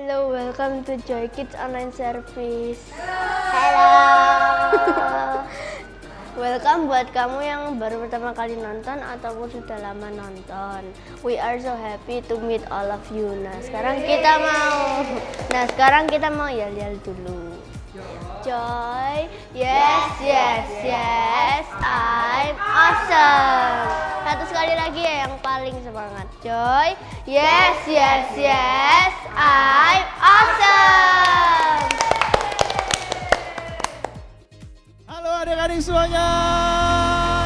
Hello, welcome to Joy Kids Online Service. Halo. Welcome buat kamu yang baru pertama kali nonton ataupun sudah lama nonton. We are so happy to meet all of you. Nah, sekarang kita mau yel-yel dulu. Joy, yes, yes, yes, I'm awesome. Satu sekali lagi ya yang paling semangat. Joy, yes, yes, yes, I'm awesome. Halo adik-adik semuanya.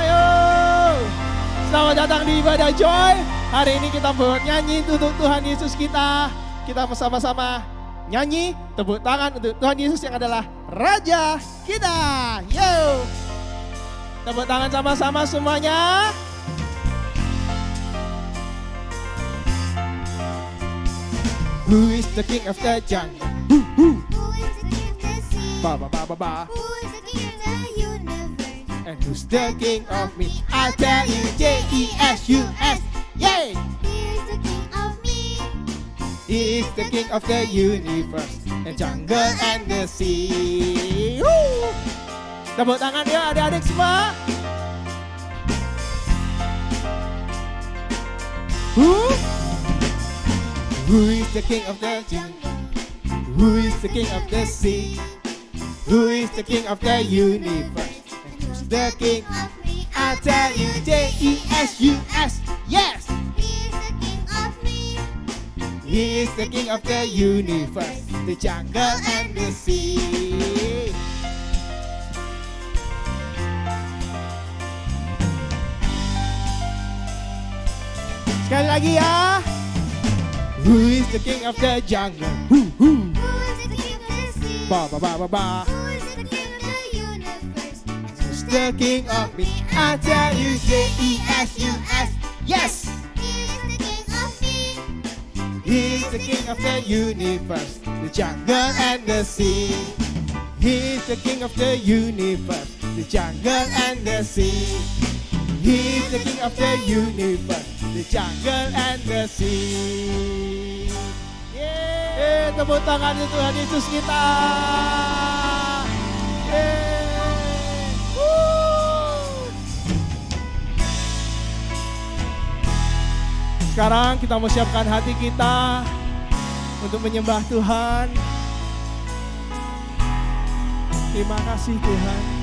Yo. Selamat datang di ibadah Joy. Hari ini kita buat nyanyi untuk Tuhan Yesus kita. Kita bersama-sama nyanyi tepuk tangan untuk Tuhan Yesus yang adalah Raja kita. Yo. Tepuk tangan sama-sama semuanya. Who is the king of the jungle? Who is the king of the sea? Ba ba ba ba ba. Who is the king of the universe? And who's the king of me? I tell you, J-E-S-U-S. Yay! He is the king of me. He is the king of the universe, the jungle and the sea. Woo! Tepuk tangan ya adik-adik semua. Who is the king of the jungle? Who is the king of the sea? Who is the king of the universe? And who's the king? Of me. I tell you, J-E-S-U-S. Yes! He is the king of me. He is the king of the universe, the jungle and the sea. Sekali lagi ya. Who is the king of the jungle? Who? Who is the king of the sea? Ba ba ba ba ba. Who is the king of the universe? And Who's the king of me? I tell you, J-E-S-U-S. Yes! he is the king of me. He is the king of the universe, the jungle and the sea. He is the king of the universe, the jungle and the sea. He is the king of the universe, the jungle and the sea. Yeay, tepuk tangan untuk Tuhan Yesus kita. Yeay. Woo. Sekarang kita mau siapkan hati kita untuk menyembah Tuhan. Terima kasih Tuhan.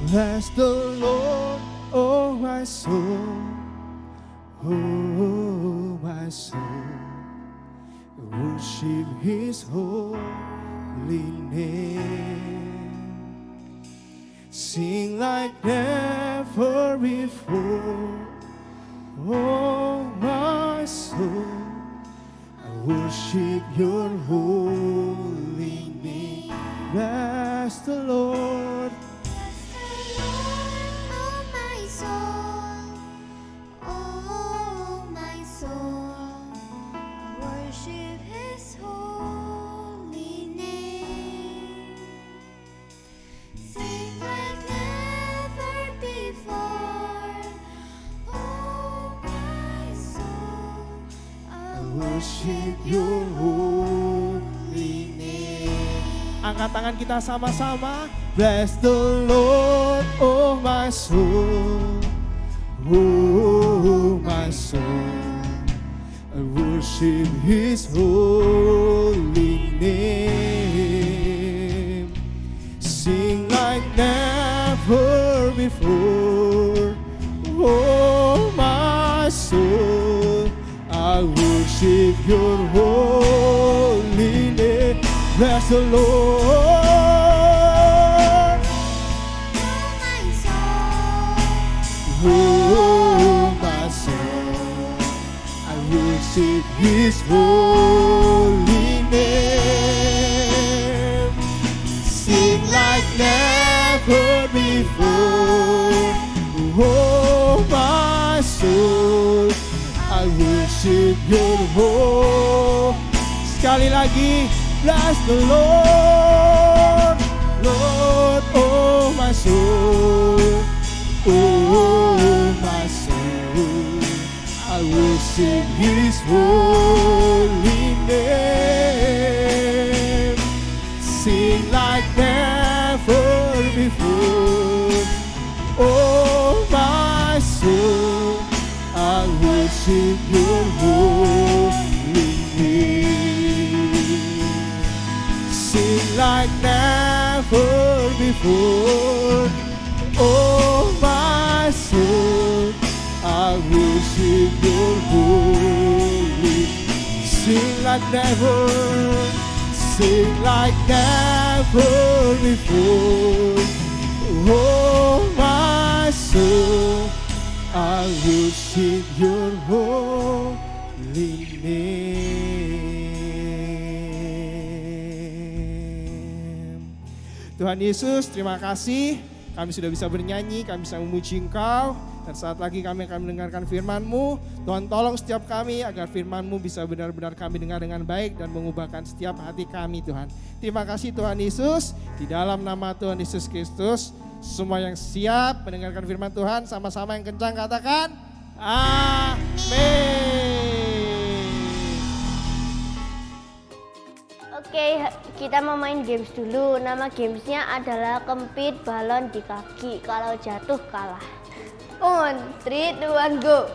Bless the Lord, oh my soul, oh my soul. Worship His holy name. Sing like never before. Oh my soul, I worship your holy name. Bless the Lord. Oh my soul, oh my soul, worship His holy name. Sing like never before. Oh my soul, I Worship your holy name. Angkat tangan kita sama-sama. Bless the Lord, oh my soul, oh my soul. I worship His holy name. Sing like never before. Oh my soul, I worship your holy name. Bless the Lord. Oh my soul, I worship His holy name. Sing like never before. Oh my soul, I worship your holy. Sekali lagi, bless the Lord, Lord, oh my soul. Oh my soul, I worship His holy before. Oh my soul, I will sing your holy. Sing like never before. Oh my soul, I will sing your holy name. Tuhan Yesus, terima kasih. Kami sudah bisa bernyanyi, kami bisa memuji Engkau. Dan saat lagi kami akan mendengarkan firman-Mu. Tuhan tolong setiap kami agar firman-Mu bisa benar-benar kami dengar dengan baik dan mengubahkan setiap hati kami Tuhan. Terima kasih Tuhan Yesus. Di dalam nama Tuhan Yesus Kristus, semua yang siap mendengarkan firman Tuhan sama-sama yang kencang katakan amin. Oke, kita mau main games dulu. Nama gamesnya adalah kempit balon di kaki. Kalau jatuh kalah. On, 3, 2, 1, go.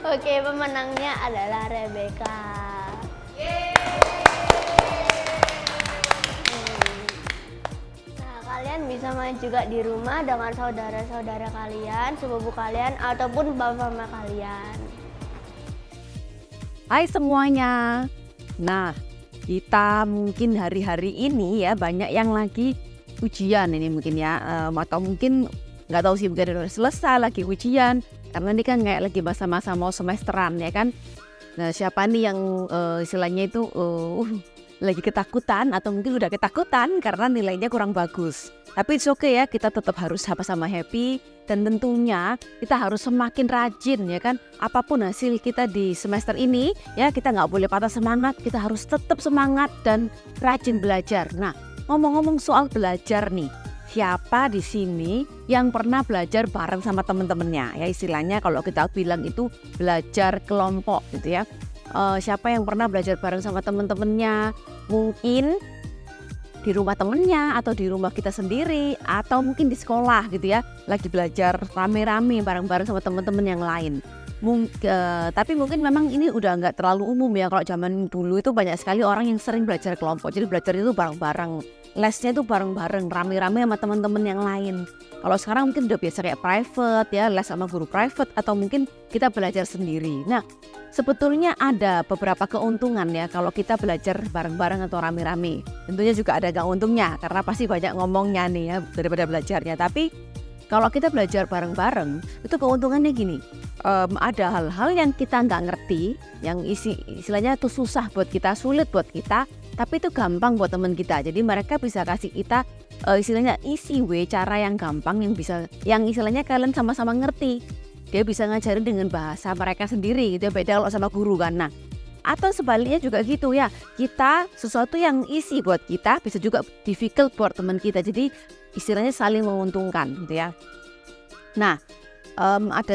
Oke, pemenangnya adalah Rebecca. Nah, kalian bisa main juga di rumah dengan saudara-saudara kalian, sepupu kalian, ataupun bapak-bapak kalian. Hai semuanya. Nah, kita mungkin hari-hari ini ya banyak yang lagi ujian ini mungkin ya, atau mungkin nggak tahu sih mungkin udah selesai lagi ujian karena ini kan kayak lagi masa-masa mau semesteran ya kan. Nah, siapa nih yang istilahnya itu lagi ketakutan atau mungkin udah ketakutan karena nilainya kurang bagus. Tapi it's okay ya, kita tetap harus sama-sama happy dan tentunya kita harus semakin rajin ya kan. Apapun hasil kita di semester ini ya, kita nggak boleh patah semangat, kita harus tetap semangat dan rajin belajar. Nah, ngomong-ngomong soal belajar nih, siapa di sini yang pernah belajar bareng sama teman-temannya? Ya istilahnya kalau kita bilang itu belajar kelompok gitu ya. Siapa yang pernah belajar bareng sama teman-temannya? Mungkin di rumah temennya atau di rumah kita sendiri atau mungkin di sekolah gitu ya, lagi belajar rame-rame bareng-bareng sama teman-teman yang lain. Tapi mungkin memang ini udah nggak terlalu umum ya. Kalau zaman dulu itu banyak sekali orang yang sering belajar kelompok, jadi belajar itu bareng-bareng, lesnya itu bareng-bareng, rame-rame sama teman-teman yang lain. Kalau sekarang mungkin udah biasa kayak private ya, les sama guru private atau mungkin kita belajar sendiri. Nah, sebetulnya ada beberapa keuntungan ya kalau kita belajar bareng-bareng atau rame-rame. Tentunya juga ada gak untungnya karena pasti banyak ngomongnya nih ya daripada belajarnya. Tapi kalau kita belajar bareng-bareng itu keuntungannya gini. Ada hal-hal yang kita nggak ngerti, yang istilahnya itu susah buat kita, sulit buat kita, tapi itu gampang buat teman kita. Jadi mereka bisa kasih kita istilahnya easy way, cara yang gampang yang istilahnya kalian sama-sama ngerti. Dia bisa ngajarin dengan bahasa mereka sendiri gitu ya, beda kalau sama guru kan. Nah, atau sebaliknya juga gitu ya, kita sesuatu yang easy buat kita bisa juga difficult buat teman kita. Jadi istilahnya saling menguntungkan gitu ya. Nah,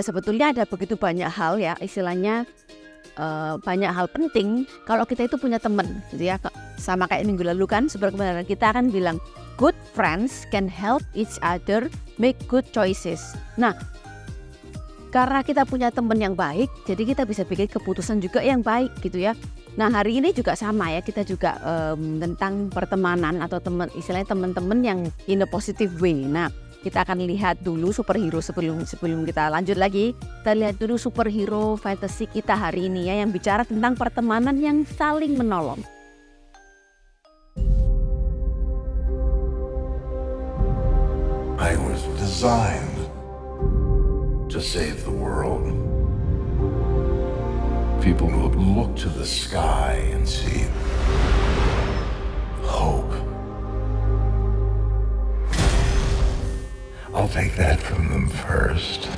sebetulnya ada begitu banyak hal ya, istilahnya banyak hal penting kalau kita itu punya teman gitu ya. Sama kayak minggu lalu kan, sebenarnya kita akan bilang good friends can help each other make good choices. Nah, karena kita punya teman yang baik, jadi kita bisa bikin keputusan juga yang baik gitu ya. Nah, hari ini juga sama ya, kita juga tentang pertemanan atau istilahnya teman-teman yang in a positive way. Nah, kita akan lihat dulu superhero sebelum kita lanjut lagi. Kita lihat dulu superhero fantasy kita hari ini ya, yang bicara tentang pertemanan yang saling menolong. I was designed to save the world. People will look to the sky and see hope. I'll take that from them first.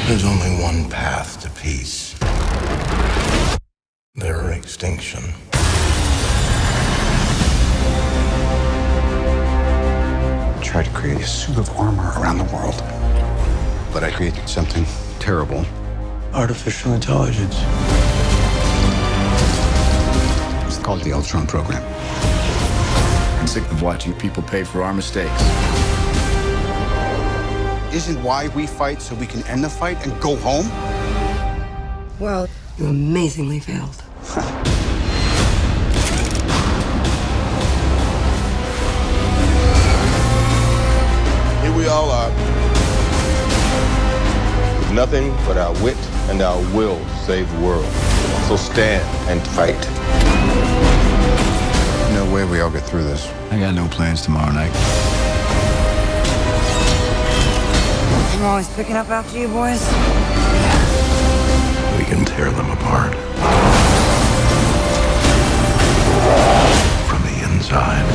There's only one path to peace. Their extinction. Tried to create a suit of armor around the world, but I created something terrible. Artificial intelligence. It's called the Ultron program. I'm sick of watching people pay for our mistakes. Isn't why we fight so we can end the fight and go home? Well, you amazingly failed. nothing but our wit and our will to save the world. So stand and fight. No way we all get through this. I got no plans tomorrow night. I'm always picking up after you boys. We can tear them apart. From the inside.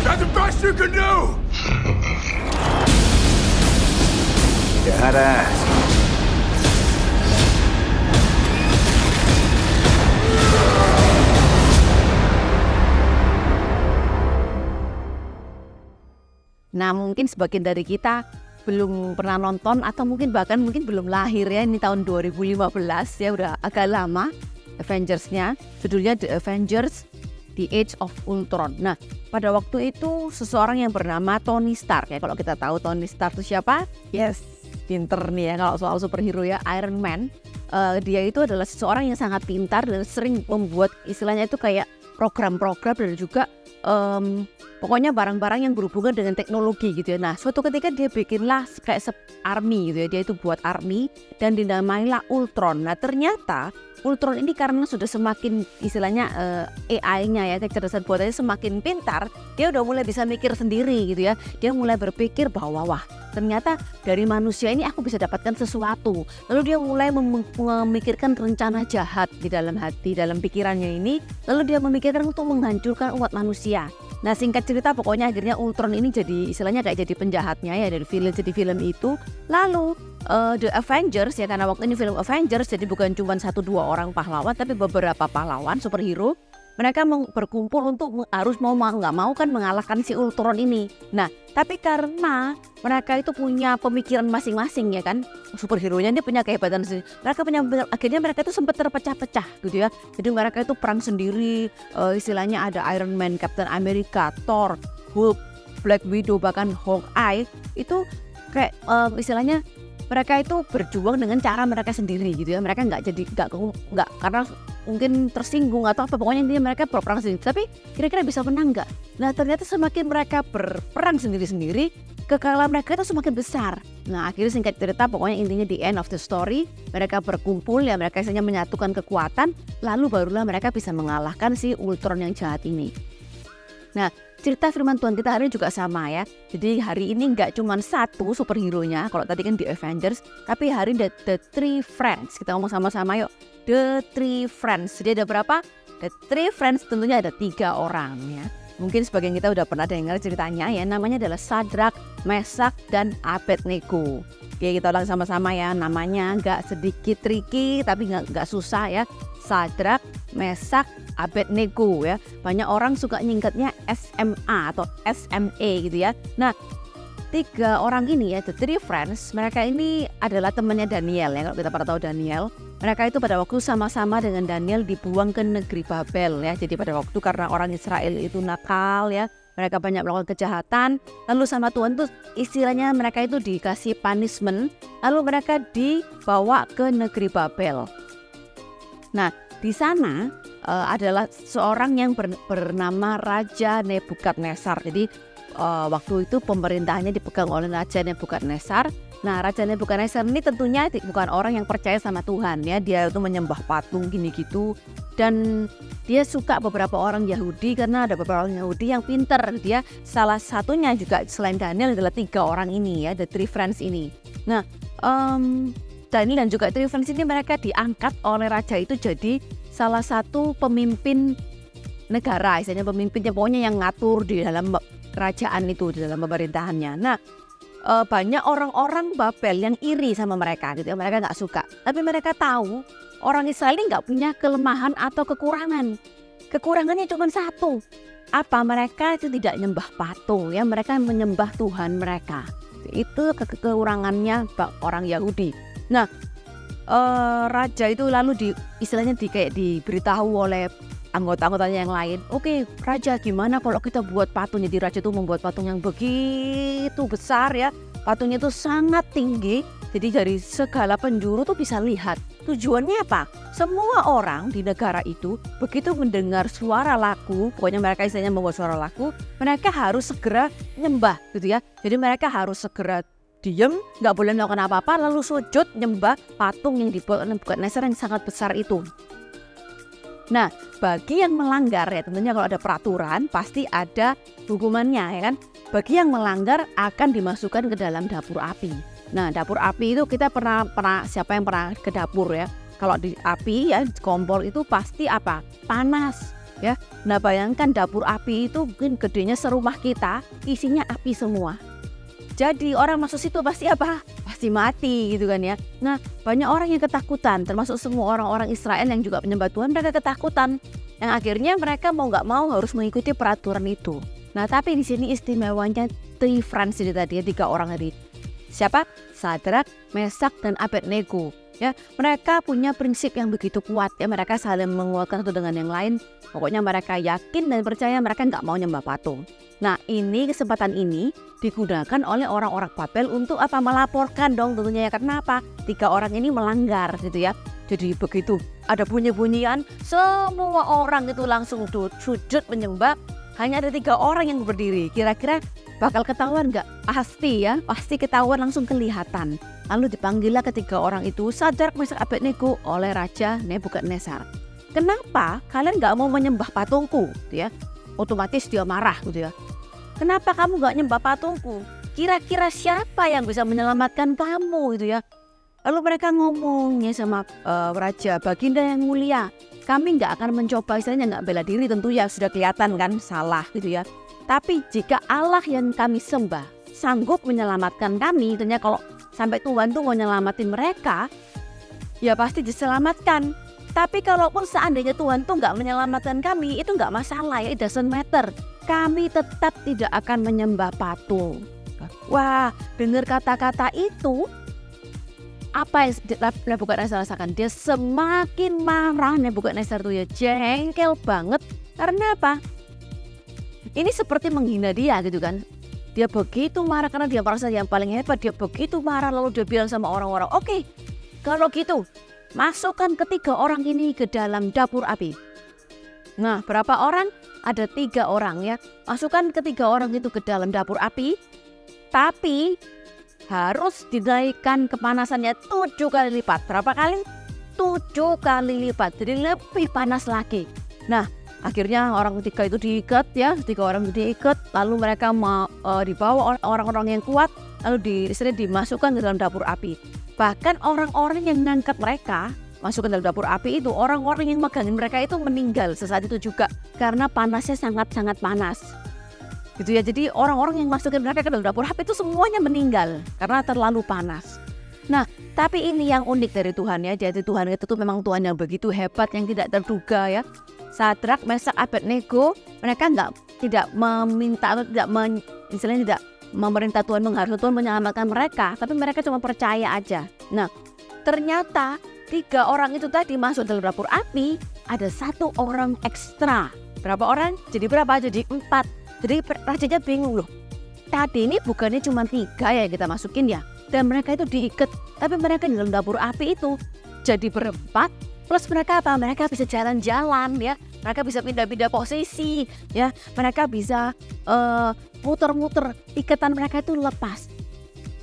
That's the best you can do! You had to ask. Nah, mungkin sebagian dari kita belum pernah nonton atau mungkin belum lahir ya. Ini tahun 2015 ya, udah agak lama Avengers-nya. Judulnya The Avengers The Age of Ultron. Nah, pada waktu itu seseorang yang bernama Tony Stark ya. Kalau kita tahu Tony Stark itu siapa? Yes, pinter nih ya kalau soal superhero ya, Iron Man. Dia itu adalah seseorang yang sangat pintar dan sering membuat istilahnya itu kayak program-program dan juga pokoknya barang-barang yang berhubungan dengan teknologi gitu ya. Nah, suatu ketika dia bikinlah kayak army gitu ya. Dia itu buat army dan dinamailah Ultron. Nah, ternyata Ultron ini karena sudah semakin istilahnya AI-nya ya, kecerdasan buatannya semakin pintar, dia udah mulai bisa mikir sendiri gitu ya. Dia mulai berpikir bahwa wah, ternyata dari manusia ini aku bisa dapatkan sesuatu. Lalu dia mulai memikirkan rencana jahat di dalam hati, dalam pikirannya ini. Lalu dia memikirkan untuk menghancurkan umat manusia. Nah, singkat cerita pokoknya akhirnya Ultron ini jadi istilahnya kayak jadi penjahatnya ya, dari villain jadi film itu. Lalu The Avengers ya, karena waktu ini film Avengers jadi bukan cuma 1-2 orang pahlawan tapi beberapa pahlawan superhero. Mereka berkumpul untuk harus mau nggak mau kan mengalahkan si Ultron ini. Nah, tapi karena mereka itu punya pemikiran masing-masing ya kan, superhero-nya dia punya kehebatan sendiri. Akhirnya mereka itu sempat terpecah-pecah gitu ya. Jadi mereka itu perang sendiri, istilahnya ada Iron Man, Captain America, Thor, Hulk, Black Widow, bahkan Hawkeye. Itu kayak istilahnya mereka itu berjuang dengan cara mereka sendiri gitu ya. Mereka nggak karena mungkin tersinggung atau apa, pokoknya intinya mereka berperang sendiri. Tapi kira-kira bisa menang nggak? Nah, ternyata semakin mereka berperang sendiri-sendiri, kekalahan mereka itu semakin besar. Nah, akhirnya singkat cerita pokoknya intinya di end of the story, mereka berkumpul ya, mereka hanya menyatukan kekuatan, lalu barulah mereka bisa mengalahkan si Ultron yang jahat ini. Nah, cerita firman Tuhan kita hari ini juga sama ya. Jadi hari ini nggak cuma satu superhero-nya, kalau tadi kan di Avengers, tapi hari ini the Three Friends. Kita ngomong sama-sama yuk. The Three Friends. Jadi ada berapa? The Three Friends tentunya ada 3 orang ya. Mungkin sebagian kita udah pernah dengar ceritanya ya. Namanya adalah Sadrak, Mesak, dan Abednego. Oke, kita ulang sama-sama ya. Namanya nggak sedikit tricky tapi nggak susah ya. Sadrak, Mesak, Abednego ya. Banyak orang suka nyingkatnya SMA atau SME gitu ya. Nah, 3 orang ini ya, the Three Friends, mereka ini adalah temannya Daniel ya. Kalau kita pernah tahu Daniel, mereka itu pada waktu sama-sama dengan Daniel dibuang ke negeri Babel ya. Jadi pada waktu karena orang Israel itu nakal ya, mereka banyak melakukan kejahatan, lalu sama Tuhan tuh istilahnya mereka itu dikasih punishment, lalu mereka dibawa ke negeri Babel. Nah, di sana adalah seorang yang bernama Raja Nebukadnezar. Jadi waktu itu pemerintahannya dipegang oleh Raja Nebukadnezar. Nah, Raja Nebukadnezar ini tentunya bukan orang yang percaya sama Tuhan ya. Dia itu menyembah patung gini gitu. Dan dia suka beberapa orang Yahudi karena ada beberapa orang Yahudi yang pintar. Dia salah satunya juga selain Daniel adalah 3 orang ini ya, the Three Friends ini. Nah, Daniel dan juga Three Friends ini mereka diangkat oleh raja itu jadi salah satu pemimpin negara, istilahnya pemimpinnya pokoknya yang ngatur di dalam kerajaan itu, di dalam pemerintahannya. Nah, banyak orang-orang Babel yang iri sama mereka gitu ya, mereka nggak suka. Tapi mereka tahu orang Israel ini nggak punya kelemahan atau kekurangan. Kekurangannya cuma satu. Apa? Mereka itu tidak menyembah patung ya, mereka menyembah Tuhan mereka. Itu kekurangannya orang Yahudi. Nah, raja itu lalu istilahnya kayak diberitahu oleh anggota-anggotanya yang lain. Oke, raja, gimana kalau kita buat patung? Jadi raja itu membuat patung yang begitu besar ya. Patungnya itu sangat tinggi. Jadi dari segala penjuru tuh bisa lihat. Tujuannya apa? Semua orang di negara itu begitu mendengar suara lagu, pokoknya mereka istilahnya membawa suara lagu, mereka harus segera nyembah gitu ya. Jadi mereka harus segera diem, nggak boleh melakukan apa-apa, lalu sujud nyembah patung yang dibuat oleh Nebukadnezar yang sangat besar itu. Nah, bagi yang melanggar ya tentunya kalau ada peraturan pasti ada hukumannya ya kan. Bagi yang melanggar akan dimasukkan ke dalam dapur api. Nah, dapur api itu kita pernah siapa yang pernah ke dapur ya? Kalau di api ya kompor itu pasti apa? Panas ya. Nah, bayangkan dapur api itu mungkin gedenya serumah kita, isinya api semua. Jadi orang masuk situ pasti apa? Pasti mati gitu kan ya. Nah, banyak orang yang ketakutan, termasuk semua orang-orang Israel yang juga penyembah Tuhan, mereka ketakutan. Yang akhirnya mereka mau nggak mau harus mengikuti peraturan itu. Nah, tapi di sini istimewanya three friends ini tadi ya, 3 orang tadi. Siapa? Sadrak, Mesak, dan Abednego. Ya, mereka punya prinsip yang begitu kuat ya, mereka saling menguatkan satu dengan yang lain. Pokoknya mereka yakin dan percaya mereka nggak mau nyembah patung. Nah, ini kesempatan ini digunakan oleh orang-orang Babel untuk apa? Melaporkan dong tentunya ya. Karena apa? 3 orang ini melanggar gitu ya. Jadi begitu ada bunyi-bunyian, semua orang itu langsung sujud menyembah. Hanya ada 3 orang yang berdiri. Kira-kira bakal ketahuan nggak? Pasti ya, pasti ketahuan, langsung kelihatan. Lalu dipanggillah ketiga orang itu, Sadrak, Mesak, Abednego oleh Raja Nebukadnezar. Kenapa kalian nggak mau menyembah patungku? Gitu ya. Otomatis dia marah gitu ya. Kenapa kamu nggak nyembah patungku? Kira-kira siapa yang bisa menyelamatkan kamu gitu ya? Lalu mereka ngomongnya sama Raja, Baginda yang mulia, kami nggak akan mencoba, istilahnya nggak bela diri tentu ya, sudah kelihatan kan salah gitu ya. Tapi jika Allah yang kami sembah sanggup menyelamatkan kami, tentunya kalau sampai Tuhan tuh mau nyelamatin mereka, ya pasti diselamatkan. Tapi kalaupun seandainya Tuhan tuh nggak menyelamatkan kami, itu nggak masalah ya, it doesn't matter. Kami tetap tidak akan menyembah patung. Wah, dengar kata-kata itu, apa yang Nebukadnezar rasakan? Dia semakin marah. Nebukadnezar tuh ya jengkel banget. Karena apa? Ini seperti menghina dia gitu kan. Dia begitu marah karena dia merasa yang paling hebat. Dia begitu marah lalu dia bilang sama orang-orang, oke, kalau gitu masukkan ketiga orang ini ke dalam dapur api. Nah, berapa orang? Ada 3 orang ya. Masukkan ketiga orang itu ke dalam dapur api. Tapi harus dinaikkan kepanasannya 7 kali lipat. Berapa kali? 7 kali lipat. Jadi lebih panas lagi. Nah, akhirnya orang ketiga itu diikat ya. 3 orang itu diikat. Lalu mereka dibawa oleh orang-orang yang kuat. Lalu dimasukkan ke dalam dapur api. Bahkan orang-orang yang mengangkat mereka masuk ke dalam dapur api itu, orang-orang yang megangin mereka itu meninggal sesaat itu juga. Karena panasnya sangat-sangat panas. Gitu ya, jadi orang-orang yang masukin mereka ke dalam dapur api itu semuanya meninggal. Karena terlalu panas. Nah, tapi ini yang unik dari Tuhan ya. Jadi Tuhan itu tuh memang Tuhan yang begitu hebat, yang tidak terduga ya. Sadrak, Mesak, Abednego, mereka tidak meminta atau istilahnya tidak memerintah Tuhan, mengharuskan Tuhan menyelamatkan mereka, tapi mereka cuma percaya aja. Nah, ternyata 3 orang itu tadi masuk dalam dapur api, ada 1 orang ekstra. Berapa orang? Jadi berapa? Jadi 4. Jadi rajanya bingung loh. Tadi ini bukannya cuma 3 ya kita masukin ya, dan mereka itu diikat, tapi mereka di dalam dapur api itu jadi berempat. Plus mereka apa? Mereka bisa jalan-jalan ya. Mereka bisa pindah-pindah posisi ya. Mereka bisa muter-muter. Ikatan mereka itu lepas.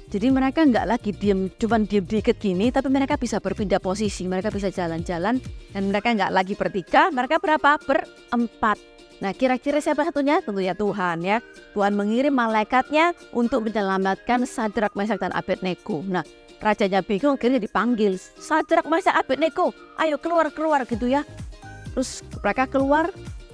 Jadi mereka nggak lagi cuman diem diikat gini, tapi mereka bisa berpindah posisi. Mereka bisa jalan-jalan dan mereka nggak lagi bertiga. Mereka berapa? Berempat. Nah, kira-kira siapa satunya? Tentunya Tuhan ya. Tuhan mengirim malaikatnya untuk menyelamatkan Sadrak, Mesak, dan Abednego. Nah, rajanya bingung, akhirnya dipanggil, Sadrak, Mesak, Abednego, ayo keluar gitu ya. Terus mereka keluar,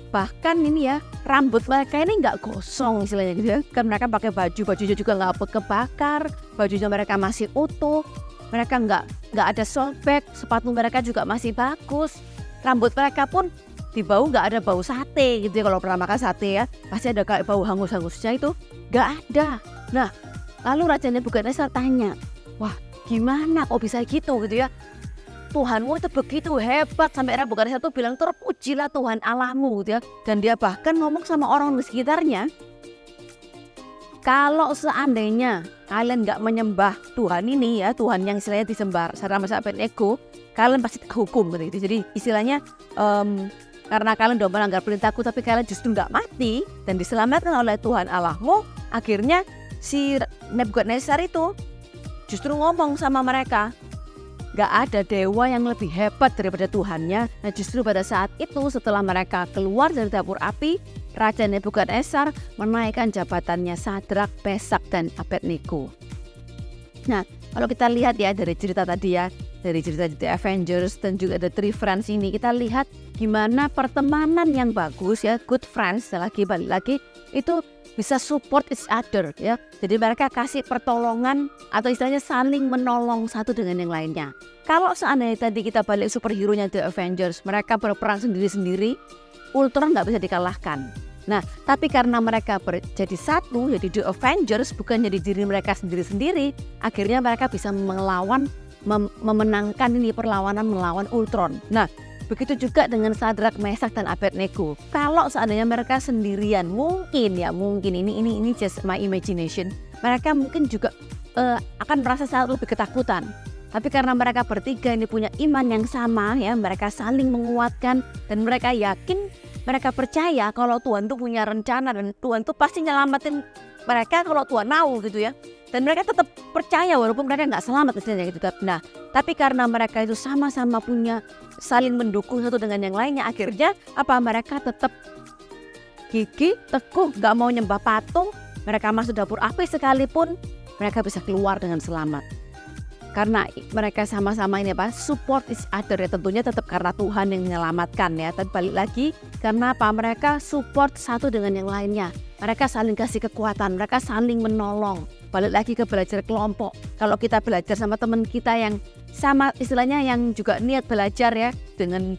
bahkan ini ya, rambut mereka ini nggak gosong istilahnya gitu ya. Kan mereka pakai bajunya juga nggak kebakar, bajunya mereka masih utuh, mereka nggak ada sobek, sepatu mereka juga masih bagus, rambut mereka pun di bau nggak ada bau sate gitu ya. Kalau pernah makan sate ya, pasti ada kayak bau hangus-hangusnya, itu nggak ada. Nah, lalu Raja Nebukadnezar tanya, wah gimana kok bisa gitu ya? Tuhanmu itu begitu hebat, sampai Nebukadnezar itu bilang terpujilah Tuhan Allahmu gitu ya. Dan dia bahkan ngomong sama orang di sekitarnya, Kalau seandainya kalian nggak menyembah Tuhan ini ya, Tuhan yang istilahnya disembah Sadrak, Mesak, Abednego, kalian pasti hukum gitu. Jadi istilahnya karena kalian udah melanggar perintahku tapi kalian justru nggak mati dan diselamatkan oleh Tuhan Allahmu, akhirnya si Nebukadnezar itu justru ngomong sama mereka, gak ada dewa yang lebih hebat daripada Tuhannya. Nah justru pada saat itu setelah mereka keluar dari dapur api, Raja Nebukadnezar menaikkan jabatannya Sadrak, Mesak, dan Abednego. Nah kalau kita lihat ya dari cerita tadi ya, dari cerita The Avengers dan juga The Three Friends ini, kita lihat gimana pertemanan yang bagus ya, good friends, balik lagi itu bisa support each other ya. Jadi mereka kasih pertolongan atau istilahnya saling menolong satu dengan yang lainnya. Kalau seandainya tadi kita balik superhero-nya The Avengers, mereka berperang sendiri-sendiri, Ultron nggak bisa dikalahkan. Nah, tapi karena mereka jadi satu, jadi The Avengers, bukan jadi diri mereka sendiri-sendiri, akhirnya mereka bisa memenangkan ini perlawanan melawan Ultron. Nah, begitu juga dengan Sadrak, Mesak, dan Abednego. Kalau seandainya mereka sendirian, mungkin ini just my imagination, mereka mungkin juga akan merasa sangat lebih ketakutan. Tapi karena mereka bertiga ini punya iman yang sama ya, mereka saling menguatkan dan mereka yakin, mereka percaya kalau Tuhan tuh punya rencana dan Tuhan tuh pasti nyelamatin mereka kalau Tuhan mau gitu ya. Dan mereka tetap percaya walaupun mereka nggak selamat istilahnya gitu. Nah, tapi karena mereka itu sama-sama punya saling mendukung satu dengan yang lainnya, akhirnya mereka tetap gigih, teguh, nggak mau nyembah patung. Mereka masuk dapur api sekalipun, mereka bisa keluar dengan selamat. Karena mereka sama-sama ini support each other ya, tentunya tetap karena Tuhan yang menyelamatkan ya. Tapi balik lagi karena mereka support satu dengan yang lainnya. Mereka saling kasih kekuatan, mereka saling menolong. Balik lagi ke belajar kelompok. Kalau kita belajar sama teman kita yang sama istilahnya yang juga niat belajar ya, dengan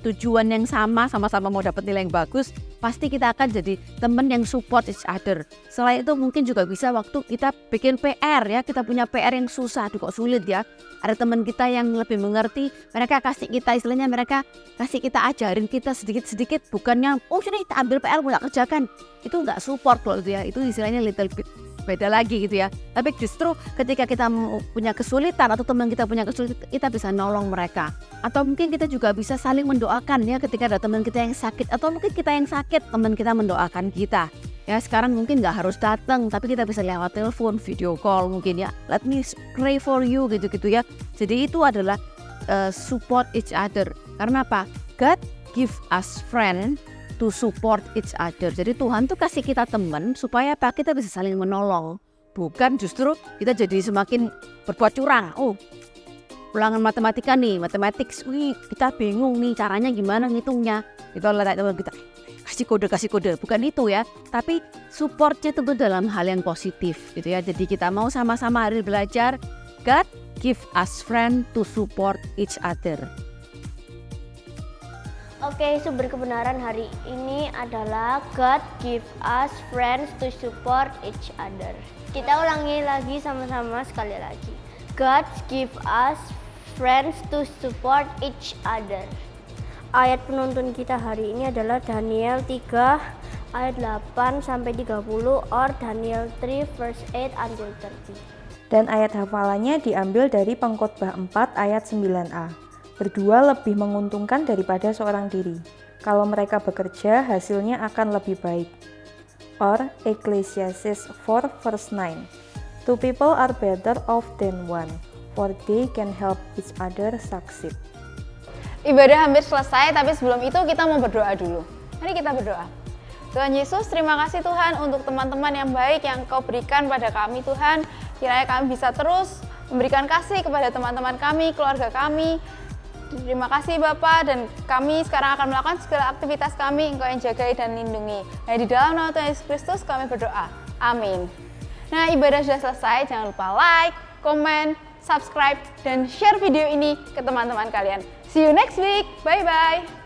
tujuan yang sama-sama mau dapat nilai yang bagus, pasti kita akan jadi teman yang support each other. Selain itu mungkin juga bisa waktu kita bikin PR ya, kita punya PR yang susah, kok sulit ya. Ada teman kita yang lebih mengerti, mereka kasih kita istilahnya, mereka kasih kita ajarin kita sedikit-sedikit, bukannya sini kita ambil PR mau kerjakan. Itu nggak support loh itu ya, itu istilahnya little bit beda lagi gitu ya. Tapi justru ketika kita punya kesulitan atau teman kita punya kesulitan, kita bisa nolong mereka. Atau mungkin kita juga bisa saling mendoakan ya, ketika ada teman kita yang sakit atau mungkin kita yang sakit, teman kita mendoakan kita. Ya sekarang mungkin nggak harus datang, tapi kita bisa lewat telepon, video call mungkin ya. Let me pray for you gitu-gitu ya. Jadi itu adalah support each other. Karena apa? God give us friend to support each other. Jadi Tuhan tuh kasih kita teman supaya kita bisa saling menolong. Bukan justru kita jadi semakin berbuat curang. Ulangan matematika nih, mathematics, kita bingung nih caranya gimana ngitungnya. Kita lihat teman kita, kasih kode, bukan itu ya. Tapi supportnya tentu dalam hal yang positif gitu ya. Jadi kita mau sama-sama hari belajar, God give us friend to support each other. Oke, sumber kebenaran hari ini adalah God give us friends to support each other. Kita ulangi lagi sama-sama sekali lagi. God give us friends to support each other. Ayat penuntun kita hari ini adalah Daniel 3 ayat 8 sampai 30 or Daniel 3 verse 8 until 30. Dan ayat hafalannya diambil dari Pengkhotbah 4 ayat 9a. Berdua lebih menguntungkan daripada seorang diri. Kalau mereka bekerja, hasilnya akan lebih baik. Or Ecclesiastes 4 verse 9. Two people are better off than one, for they can help each other succeed. Ibadah hampir selesai, tapi sebelum itu kita mau berdoa dulu. Mari kita berdoa. Tuhan Yesus, terima kasih Tuhan untuk teman-teman yang baik yang Kau berikan pada kami Tuhan. Kiranya kami bisa terus memberikan kasih kepada teman-teman kami, keluarga kami. Terima kasih Bapak, dan kami sekarang akan melakukan segala aktivitas kami, Engkau yang jagai dan lindungi. Nah, di dalam nama Tuhan Yesus Kristus kami berdoa. Amin. Nah, ibadah sudah selesai. Jangan lupa like, comment, subscribe, dan share video ini ke teman-teman kalian. See you next week. Bye-bye.